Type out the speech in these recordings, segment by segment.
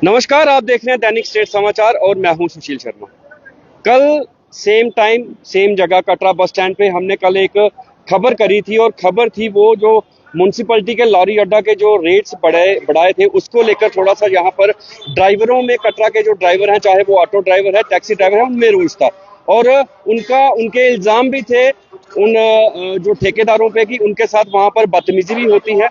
नमस्कार, आप देख रहे हैं दैनिक स्टेट समाचार और मैं हूं सुशील शर्मा। कल सेम टाइम सेम जगह कटरा बस स्टैंड पे हमने कल एक खबर करी थी और खबर थी वो जो म्युनिसिपैलिटी के लॉरी अड्डा के जो रेट्स बढ़ाए थे उसको लेकर थोड़ा सा यहाँ पर ड्राइवरों में कटरा के जो ड्राइवर हैं, चाहे वो ऑटो ड्राइवर है, टैक्सी ड्राइवर है, उनमें रोष था। और उनके इल्जाम भी थे उन जो ठेकेदारों पे कि उनके साथ वहां पर बदतमीजी भी होती है।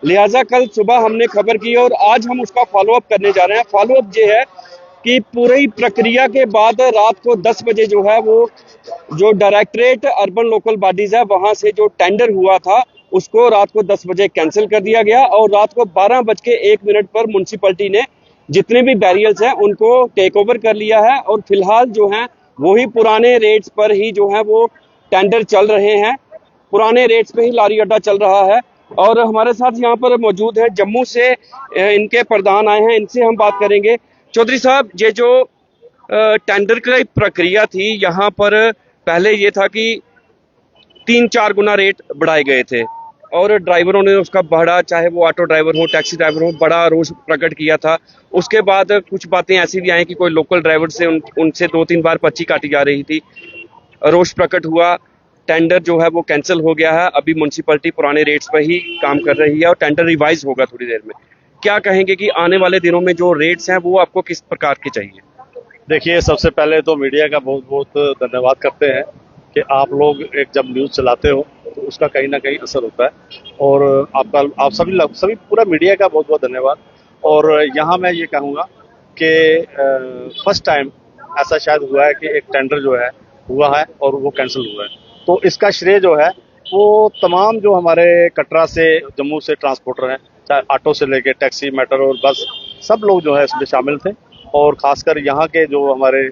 लिहाजा कल सुबह हमने खबर की और आज हम उसका फॉलो अप करने जा रहे हैं। फॉलो अप ये है कि पूरी प्रक्रिया के बाद रात को 10 बजे जो है वो जो डायरेक्टरेट अर्बन लोकल बॉडीज है वहां से जो टेंडर हुआ था उसको रात को 10 बजे कैंसिल कर दिया गया और रात को 12 बज के 1 मिनट पर म्युनिसिपैलिटी ने जितने भी बैरियर्स हैं उनको टेक ओवर कर लिया है और फिलहाल जो है वही पुराने रेट्स पर ही जो है वो टेंडर चल रहे हैं। पुराने रेट्स पे ही लारी अड्डा चल रहा है। और हमारे साथ यहाँ पर मौजूद है जम्मू से इनके प्रधान आए हैं, इनसे हम बात करेंगे। चौधरी साहब, ये जो टेंडर की प्रक्रिया थी यहाँ पर पहले ये था कि 3-4 गुना रेट बढ़ाए गए थे और ड्राइवरों ने उसका बढ़ा, चाहे वो ऑटो ड्राइवर हो, टैक्सी ड्राइवर हो, बड़ा रोष प्रकट किया था। उसके बाद कुछ बातें ऐसी भी आई कि कोई लोकल ड्राइवर से उनसे 2-3 बार पर्ची काटी जा रही थी। रोष प्रकट हुआ, टेंडर जो है वो कैंसिल हो गया है। अभी म्युनिसिपैलिटी पुराने रेट्स पर ही काम कर रही है और टेंडर रिवाइज होगा थोड़ी देर में। क्या कहेंगे कि आने वाले दिनों में जो रेट्स हैं वो आपको किस प्रकार के चाहिए? देखिए, सबसे पहले तो मीडिया का बहुत बहुत धन्यवाद करते हैं कि आप लोग एक जब न्यूज़ चलाते हो तो उसका कहीं ना कहीं असर होता है। और आप सभी पूरा मीडिया का बहुत बहुत धन्यवाद। और यहाँ मैं ये कहूँगा कि फर्स्ट टाइम ऐसा शायद हुआ है कि एक टेंडर जो है हुआ है और वो कैंसिल हुआ है। तो इसका श्रेय जो है वो तमाम जो हमारे कटरा से जम्मू से ट्रांसपोर्टर हैं, चाहे ऑटो से लेके टैक्सी, मेट्रो और बस, सब लोग जो है इसमें शामिल थे। और खासकर यहाँ के जो हमारे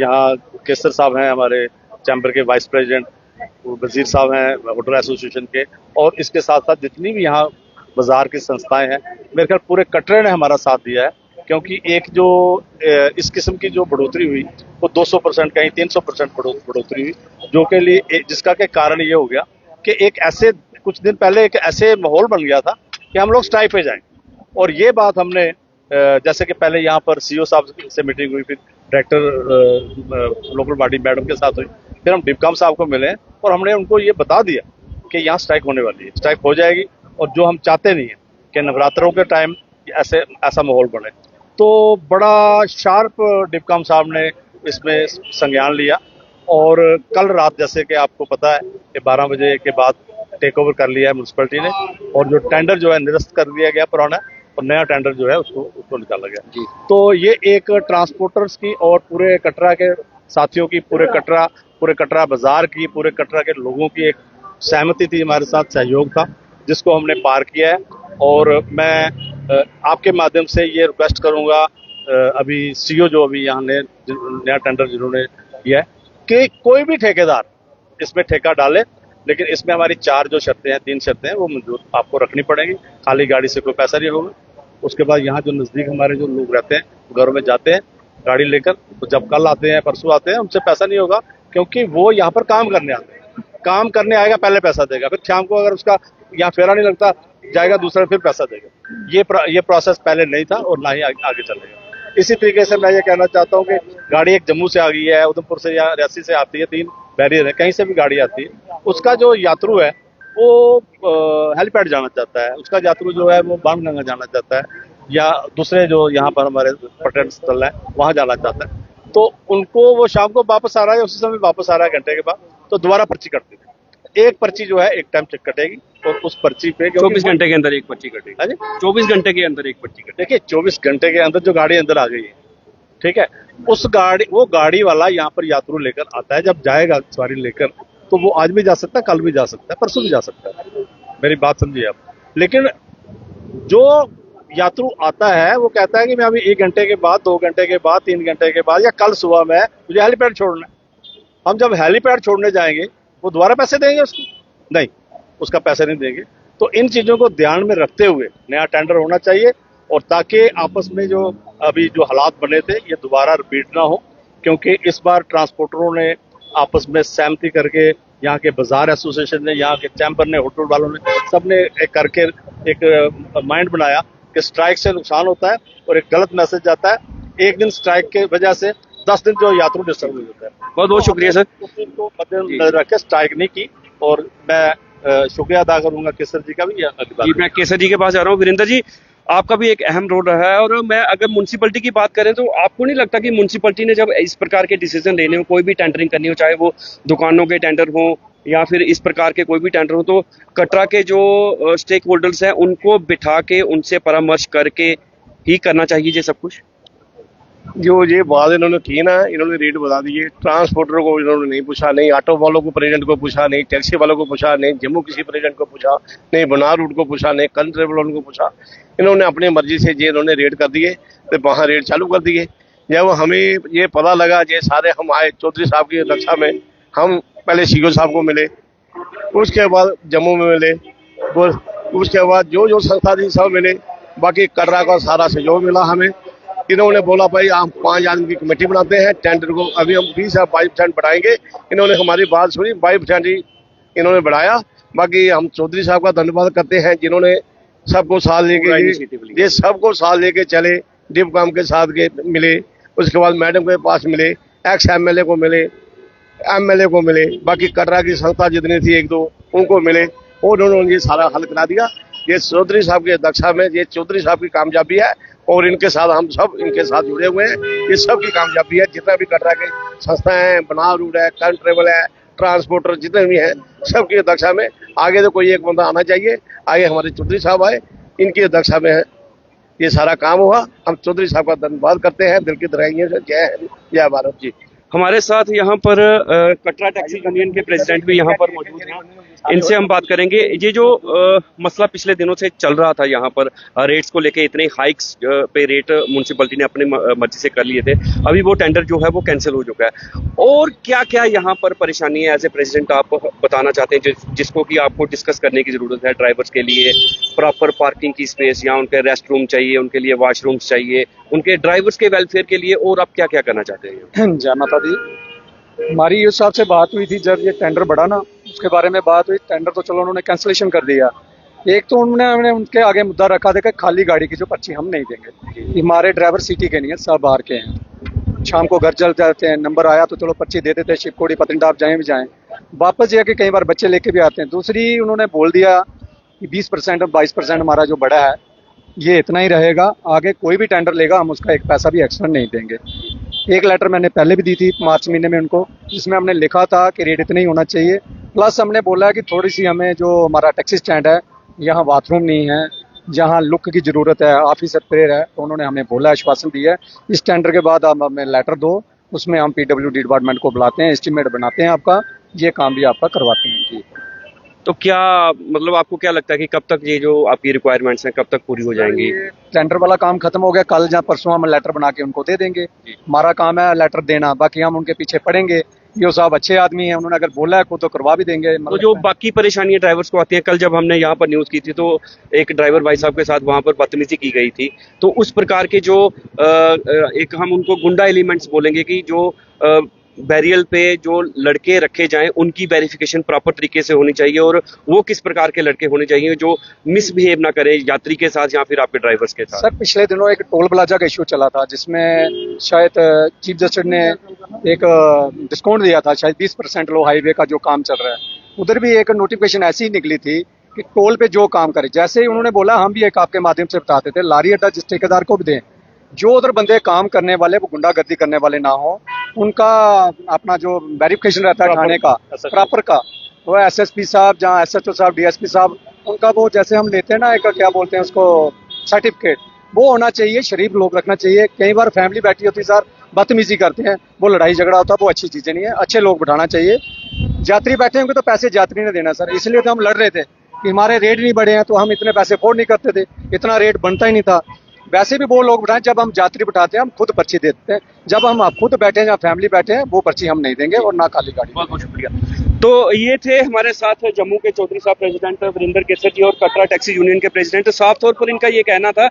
यहाँ केसर साहब हैं, हमारे चैम्बर के वाइस प्रेसिडेंट, वजीर साहब हैं होटल एसोसिएशन के, और इसके साथ साथ जितनी भी यहाँ बाजार की संस्थाएं हैं, मेरे ख्याल पूरे कटरे ने हमारा साथ दिया है। क्योंकि एक जो इस किस्म की जो बढ़ोतरी हुई वो 200%, कहीं 300% बढ़ोतरी हुई, जो के लिए जिसका के कारण ये हो गया कि एक ऐसे कुछ दिन पहले एक ऐसे माहौल बन गया था कि हम लोग स्ट्राइक पे जाएं। और ये बात हमने जैसे कि पहले यहाँ पर सीओ साहब से मीटिंग हुई, फिर डायरेक्टर लोकल बॉडी मैडम के साथ हुई, फिर हम डिपकाम साहब को मिले और हमने उनको ये बता दिया कि यहाँ स्ट्राइक होने वाली है, स्ट्राइक हो जाएगी। और जो हम चाहते नहीं है कि नवरात्रों के टाइम ऐसा माहौल बने। तो बड़ा शार्प डिपकाम साहब ने इसमें संज्ञान लिया। और कल रात, जैसे कि आपको पता है कि 12 बजे के बाद टेक ओवर कर लिया है म्यूनसिपैलिटी ने, और जो टेंडर जो है निरस्त कर दिया गया पुराना, और नया टेंडर जो है उसको निकाला गया। तो ये एक ट्रांसपोर्टर्स की और पूरे कटरा के साथियों की, पूरे कटरा बाजार की, पूरे कटरा के लोगों की एक सहमति थी, हमारे साथ सहयोग था, जिसको हमने पार किया है। और मैं आपके माध्यम से ये रिक्वेस्ट करूंगा अभी सीओ जो अभी यहाँ ने नया टेंडर जिन्होंने किया है, कि कोई भी ठेकेदार इसमें ठेका डाले, लेकिन इसमें हमारी 3 शर्तें हैं वो मंजूर आपको रखनी पड़ेंगी। खाली गाड़ी से कोई पैसा नहीं होगा। उसके बाद यहाँ जो नज़दीक हमारे जो लोग रहते हैं, घरों में जाते हैं गाड़ी लेकर, तो जब कल आते हैं, परसों आते हैं, उनसे पैसा नहीं होगा, क्योंकि वो यहाँ पर काम करने आते हैं। काम करने आएगा, पहले पैसा देगा, फिर शाम को अगर उसका यहाँ फेरा नहीं लगता, जाएगा दूसरा, फिर पैसा देगा। ये प्रोसेस पहले नहीं था और ना ही आगे चलेगा। इसी तरीके से मैं ये कहना चाहता हूँ कि गाड़ी एक जम्मू से आ गई है, उधमपुर से या रियासी से आती है, 3 बैरियर है, कहीं से भी गाड़ी आती है, उसका जो यात्रु है वो हेलीपैड जाना चाहता है, उसका यात्रु जो है वो बाणगंगा जाना चाहता है, या दूसरे जो यहाँ पर हमारे पर्यटन स्थल है वहां जाना चाहता है, तो उनको वो शाम को वापस आ रहा है, उसी समय वापस आ रहा है घंटे के बाद, तो दोबारा पर्ची कटती है। एक पर्ची जो है एक टाइम चेक कटेगी, और उस पर्ची पे 24 घंटे के अंदर एक पर्ची कटेगी। हाँ जी, 24 घंटे के अंदर एक पर्ची कटेगी। देखिए 24 घंटे के अंदर जो गाड़ी अंदर आ गई है, ठीक है, वो गाड़ी वाला यहाँ पर यात्रु लेकर आता है, जब जाएगा सवारी लेकर, तो वो आज भी जा सकता है, कल भी जा सकता है, परसों भी जा सकता है। मेरी बात समझिए आप। लेकिन जो यात्रु आता है वो कहता है कि मैं अभी 1 घंटे के बाद, 2 घंटे के बाद, 3 घंटे के बाद, या कल सुबह में मुझे हेलीपैड छोड़ना है। हम जब हेलीपैड छोड़ने जाएंगे, वो दोबारा पैसे देंगे उसको? नहीं, उसका पैसे नहीं देंगे। तो इन चीजों को ध्यान में रखते हुए नया टेंडर होना चाहिए, और ताकि आपस में जो अभी जो हालात बने थे ये दोबारा रिपीट ना हो। क्योंकि इस बार ट्रांसपोर्टरों ने आपस में सहमति करके, यहाँ के बाजार एसोसिएशन ने, यहाँ के चैम्बर ने, होटल वालों ने, सबने करके एक माइंड बनाया कि स्ट्राइक से नुकसान होता है और एक गलत मैसेज जाता है। एक दिन स्ट्राइक के वजह से 10 दिन जो यात्रु डिस्टर्ब हो जाता है। बहुत बहुत शुक्रिया सर। उस चीज को मद्देनजर रख के स्ट्राइक नहीं की और मैं शुक्रिया अदा करूंगा केसर जी का भी। जी, मैं केसर जी के पास जा रहा हूँ। वीरेंद्र जी, आपका भी एक अहम रोल रहा है, और मैं अगर म्युनिसिपैलिटी की बात करें तो आपको नहीं लगता कि म्युनिसिपैलिटी ने जब इस प्रकार के डिसीजन लेने हो, कोई भी टेंडरिंग करनी हो, चाहे वो दुकानों के टेंडर हो या फिर इस प्रकार के कोई भी टेंडर हो, तो कटरा के जो स्टेक होल्डर्स हैं उनको बिठा के उनसे परामर्श करके ही करना चाहिए ये सब कुछ? जो ये बात इन्होंने की ना, इन्होंने रेट बता दिए। ट्रांसपोर्टर को इन्होंने नहीं पूछा, नहीं ऑटो वालों को प्रेजेंट को पूछा, नहीं टैक्सी वालों को पूछा, नहीं जम्मू किसी प्रेजेंट को पूछा, नहीं बनार रूट को पूछा, नहीं कल ट्रेवल वालों को पूछा। इन्होंने अपनी मर्जी से ये इन्होंने रेट कर दिए तो वहाँ रेट चालू कर दिए। जब हमें ये पता लगा, ये सारे हम आए चौधरी साहब की अध्यक्षता में, हम पहले सीओ साहब को मिले, उसके बाद जम्मू में मिले, उसके बाद जो संस्था थी सब मिले, बाकी कटरा का सारा सहयोग मिला हमें। इन्होंने बोला भाई हम 5 आदमी की कमेटी बनाते हैं, टेंडर को अभी हम 20 या 22% बढ़ाएंगे। इन्होंने हमारी बात सुनी, 22% ही इन्होंने बढ़ाया। बाकी हम चौधरी साहब का धन्यवाद करते हैं जिन्होंने सबको साथ लेके, ये सबको साथ लेके चले, डिप काम के साथ के मिले, उसके बाद मैडम के पास मिले, एक्स एमएलए को मिले, एमएलए को मिले, बाकी कटरा की संस्था जितनी थी 1-2 उनको मिले, और उन्होंने ये सारा हल करा दिया। ये चौधरी साहब की अध्यक्षता में ये चौधरी साहब की कामयाबी है, और इनके साथ हम सब इनके साथ जुड़े हुए हैं। ये सब की कामयाबी है। जितना भी कटरा के संस्थाएं हैं, बनार रूट है, कल ट्रेवल है, ट्रांसपोर्टर जितने भी हैं, सबकी अध्यक्षता में आगे तो कोई एक बंदा आना चाहिए। आगे हमारे चौधरी साहब आए, इनकी अध्यक्षता में है ये सारा काम हुआ। हम चौधरी साहब का धन्यवाद करते हैं दिल की गहराइयों से। जय हिंद, जय भारत जी। हमारे साथ यहाँ पर कटरा टैक्सी यूनियन के प्रेसिडेंट भी यहाँ पर मौजूद हैं, इनसे हम बात करेंगे। ये जो मसला पिछले दिनों से चल रहा था यहाँ पर, रेट्स को लेके इतने हाइक्स पे रेट म्युनिसिपैलिटी ने अपने मर्जी से कर लिए थे, अभी वो टेंडर जो है वो कैंसिल हो चुका है। और क्या क्या यहाँ पर परेशानी है एज ए प्रेसिडेंट आप बताना चाहते हैं जिसको कि आपको डिस्कस करने की जरूरत है? ड्राइवर्स के लिए प्रॉपर पार्किंग की स्पेस, या उनके रेस्ट रूम चाहिए, उनके लिए वॉशरूम्स चाहिए, उनके ड्राइवर्स के वेलफेयर के लिए, और आप क्या क्या करना चाहते हैं? जय माता दी। हमारी यूथ साहब से बात हुई थी जब ये टेंडर बढ़ा ना, उसके बारे में बात हुई। टेंडर तो चलो उन्होंने कैंसिलेशन कर दिया। एक तो उन्होंने उनके आगे मुद्दा रखा था कि खाली गाड़ी की जो पर्ची हम नहीं देंगे। हमारे ड्राइवर सिटी के नहीं है, सब बाहर के हैं। शाम को घर चल जाते हैं, नंबर आया तो चलो पर्ची दे देते, शिवकोड़ी पत्नीटॉप जाएं भी जाएं, वापस जाके कई बार बच्चे लेके भी आते हैं। दूसरी उन्होंने बोल दिया कि 20% और 22% हमारा जो बड़ा है ये इतना ही रहेगा, आगे कोई भी टेंडर लेगा हम उसका एक पैसा भी एक्स्ट्रा नहीं देंगे। एक लेटर मैंने पहले भी दी थी मार्च महीने में उनको, जिसमें हमने लिखा था कि रेट इतना ही होना चाहिए। प्लस हमने बोला कि थोड़ी सी हमें जो हमारा टैक्सी स्टैंड है यहाँ बाथरूम नहीं है, जहाँ लुक की जरूरत है, ऑफिसर प्रेयर है, तो उन्होंने हमें बोला, आश्वासन दिया है इस टेंडर के बाद आप हमें लेटर दो, उसमें हम पीडब्ल्यूडी डिपार्टमेंट को बुलाते हैं, एस्टीमेट बनाते हैं, आपका ये काम भी आपका करवाते हैं जी। तो क्या मतलब आपको क्या लगता है कि कब तक ये जो आपकी रिक्वायरमेंट्स हैं कब तक पूरी हो जाएंगी? टेंडर वाला काम खत्म हो गया, कल या परसों हम लेटर बना के उनको दे देंगे। हमारा काम है लेटर देना, बाकी हम उनके पीछे पड़ेंगे। ये साहब अच्छे आदमी हैं, उन्होंने अगर बोला है को तो करवा भी देंगे। तो जो बाकी परेशानियां ड्राइवर्स को आती हैं, कल जब हमने यहाँ पर न्यूज की थी तो एक ड्राइवर भाई साहब के साथ वहां पर बदतमीजी की गई थी, तो उस प्रकार के जो एक हम उनको गुंडा एलिमेंट्स बोलेंगे कि जो बैरियल पे जो लड़के रखे जाएं उनकी वेरिफिकेशन प्रॉपर तरीके से होनी चाहिए, और वो किस प्रकार के लड़के होने चाहिए जो मिसबिहेव ना करें यात्री के साथ या फिर आपके ड्राइवर्स के साथ। सर पिछले दिनों एक टोल प्लाजा का इश्यू चला था, जिसमें शायद चीफ जस्टिस ने एक डिस्काउंट दिया था, शायद 20% लो हाईवे का जो काम चल रहा है, उधर भी एक नोटिफिकेशन ऐसी ही निकली थी कि टोल पे जो काम करे, जैसे ही उन्होंने बोला हम भी एक आपके माध्यम से बताते थे, लारी अड्डा जिस ठेकेदार को भी दें, जो उधर बंदे काम करने वाले वो गुंडागर्दी करने वाले ना हो, उनका अपना जो वेरिफिकेशन रहता है थाने का प्रॉपर का, वो एसएसपी साहब, जहाँ एसएचओ साहब, डीएसपी साहब, उनका वो जैसे हम लेते हैं ना एक क्या बोलते हैं उसको सर्टिफिकेट, वो होना चाहिए। शरीफ लोग रखना चाहिए। कई बार फैमिली बैठी होती है सर, बदतमीजी करते हैं, वो लड़ाई झगड़ा होता है, वो अच्छी चीजें नहीं है। अच्छे लोग बिठाना चाहिए। यात्री बैठे होंगे तो पैसे यात्री ने देना सर, इसलिए तो हम लड़ रहे थे कि हमारे रेट नहीं बढ़े हैं, तो हम इतने पैसे अफोर्ड नहीं करते थे, इतना रेट बनता ही नहीं था। वैसे भी वो लोग बिठाएं, जब हम यात्री बिठाते हैं हम खुद पर्ची देते हैं, जब हम खुद बैठे हैं या फैमिली बैठे हैं वो पर्ची हम नहीं देंगे, और ना खाली गाड़ी। बहुत बहुत शुक्रिया। तो ये थे हमारे साथ जम्मू के चौधरी साहब प्रेसिडेंट वीरेंद्र केसर जी और कटरा टैक्सी यूनियन के प्रेसिडेंट। साफ तौर पर इनका ये कहना था,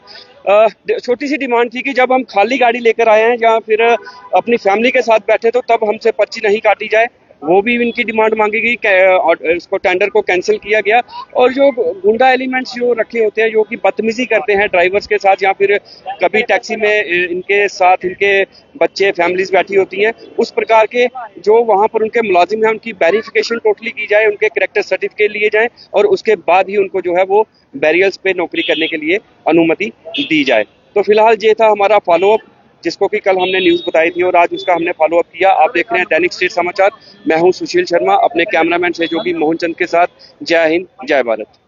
छोटी सी डिमांड थी कि जब हम खाली गाड़ी लेकर आए हैं या फिर अपनी फैमिली के साथ बैठे तो तब हमसे पर्ची नहीं काटी जाए, वो भी इनकी डिमांड मांगी गई, और इसको टेंडर को कैंसिल किया गया। और जो गुंडा एलिमेंट्स जो रखे होते हैं, जो कि बदतमीजी करते हैं ड्राइवर्स के साथ, या फिर कभी टैक्सी में इनके साथ इनके बच्चे फैमिलीज बैठी होती हैं, उस प्रकार के जो वहां पर उनके मुलाजिम हैं उनकी वेरिफिकेशन टोटली की जाए, उनके कैरेक्टर सर्टिफिकेट लिए जाएं और उसके बाद ही उनको जो है वो बैरियर्स पे नौकरी करने के लिए अनुमति दी जाए। तो फिलहाल ये था हमारा फॉलोअप, जिसको कि कल हमने न्यूज बताई थी और आज उसका हमने फॉलोअप किया। आप देख रहे हैं दैनिक स्टेट समाचार, मैं हूं सुशील शर्मा अपने कैमरामैन सहयोगी मोहन चंद के साथ। जय हिंद, जय भारत।